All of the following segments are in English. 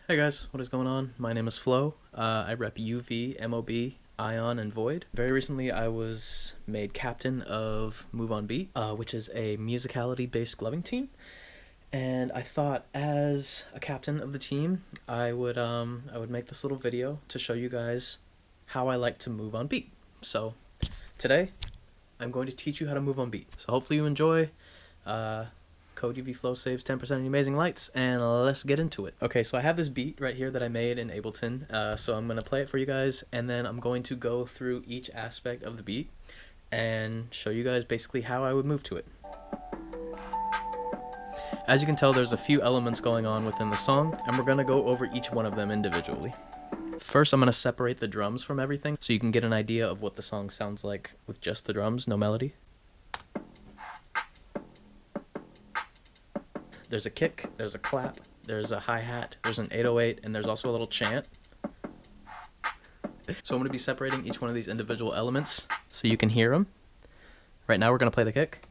Hey guys, what is going on? My name is Flo. I rep UV, MOB, Ion, and Void. Very recently, I was made captain of Move On Beat, which is a musicality-based gloving team. And I thought, as a captain of the team, I would make this little video to show you guys how I like to move on beat. So today, I'm going to teach you how to move on beat. So hopefully you enjoy. Code UVFlow saves 10% on amazing lights, and let's get into it. Okay, so I have this beat right here that I made in Ableton, so I'm going to play it for you guys, and then I'm going to go through each aspect of the beat and show you guys basically how I would move to it. As you can tell, there's a few elements going on within the song, and we're going to go over each one of them individually. First, I'm going to separate the drums from everything, so you can get an idea of what the song sounds like with just the drums, no melody. There's a kick, there's a clap, there's a hi-hat, there's an 808, and there's also a little chant. So I'm going to be separating each one of these individual elements so you can hear them. Right now we're going to play the kick.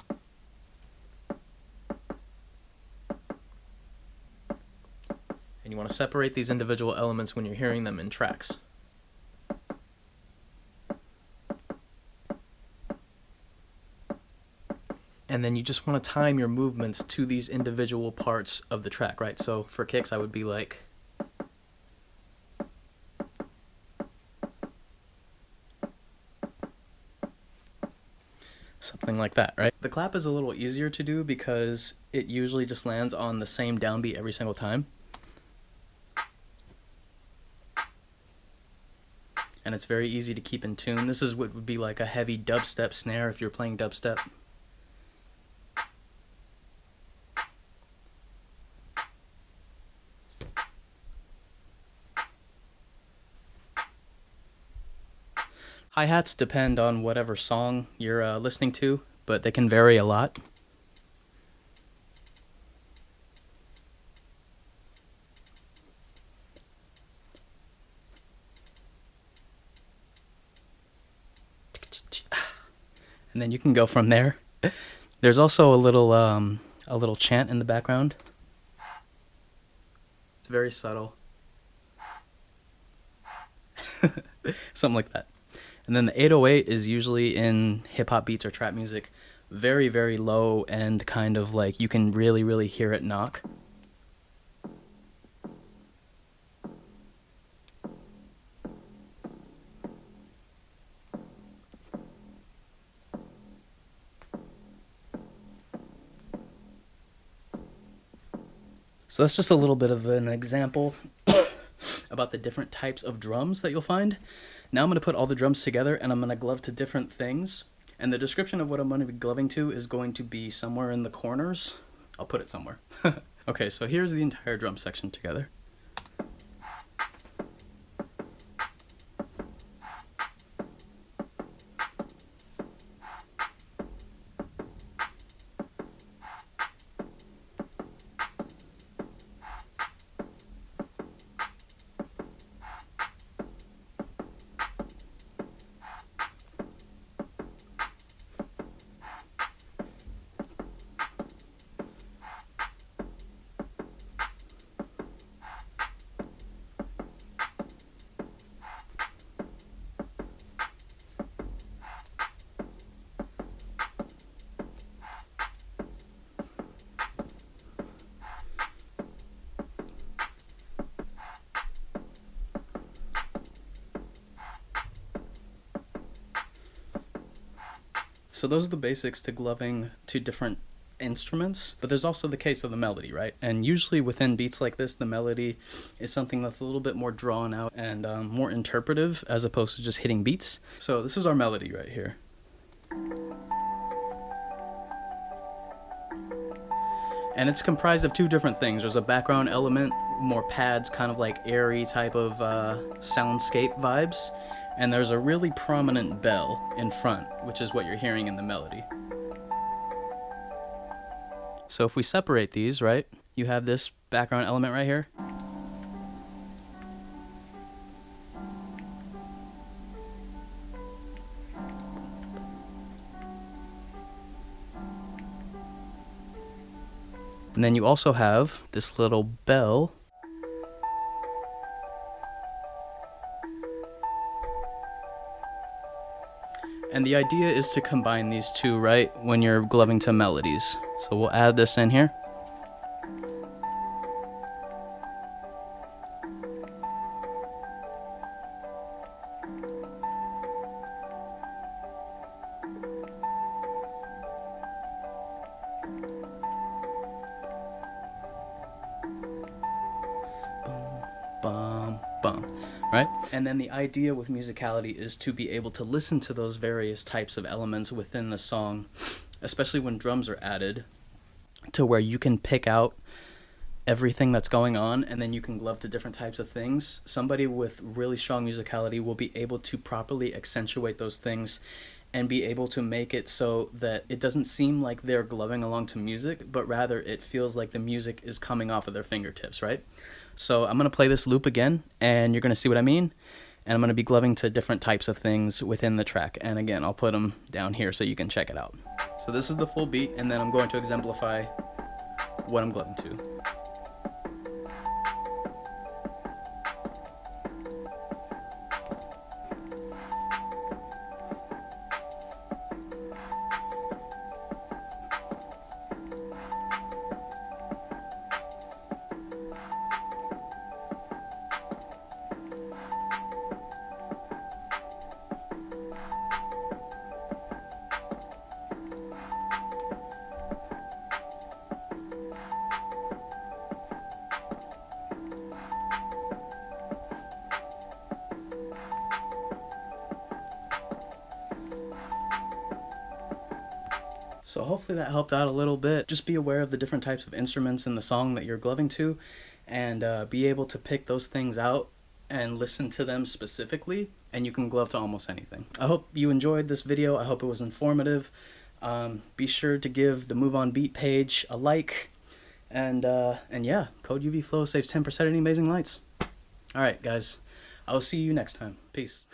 And you want to separate these individual elements when you're hearing them in tracks. And then you just want to time your movements to these individual parts of the track, right? So for kicks, I would be like... something like that, right? The clap is a little easier to do because it usually just lands on the same downbeat every single time. And it's very easy to keep in tune. This is what would be like a heavy dubstep snare if you're playing dubstep. Hi-hats depend on whatever song you're listening to, but they can vary a lot. And then you can go from there. There's also a little chant in the background. It's very subtle. Something like that. And then the 808 is usually in hip-hop beats or trap music very, very low and kind of like you can really, really hear it knock. So that's just a little bit of an example about the different types of drums that you'll find. Now I'm going to put all the drums together and I'm going to glove to different things. And the description of what I'm going to be gloving to is going to be somewhere in the corners. I'll put it somewhere. Okay, so here's the entire drum section together. So those are the basics to gloving to different instruments, but there's also the case of the melody, right? And usually within beats like this, the melody is something that's a little bit more drawn out and more interpretive as opposed to just hitting beats. So this is our melody right here. And it's comprised of two different things. There's a background element, more pads, kind of like airy type of soundscape vibes. And there's a really prominent bell in front, which is what you're hearing in the melody. So if we separate these, right, you have this background element right here. And then you also have this little bell And the idea is to combine these two, right, when you're gloving to melodies. So we'll add this in here. Bum, bum, right? And then the idea with musicality is to be able to listen to those various types of elements within the song, especially when drums are added, to where you can pick out everything that's going on, and then you can glove to different types of things. Somebody with really strong musicality will be able to properly accentuate those things and be able to make it so that it doesn't seem like they're gloving along to music, but rather it feels like the music is coming off of their fingertips, right? So I'm going to play this loop again, and you're going to see what I mean. And I'm going to be gloving to different types of things within the track. And again, I'll put them down here so you can check it out. So this is the full beat, and then I'm going to exemplify what I'm gloving to. So hopefully that helped out a little bit. Just be aware of the different types of instruments in the song that you're gloving to, and be able to pick those things out and listen to them specifically, and you can glove to almost anything. I hope you enjoyed this video. I hope it was informative. Be sure to give the Move On Beat page a like, and yeah, code UV Flow saves 10% any amazing lights. All right, guys, I will see you next time. Peace.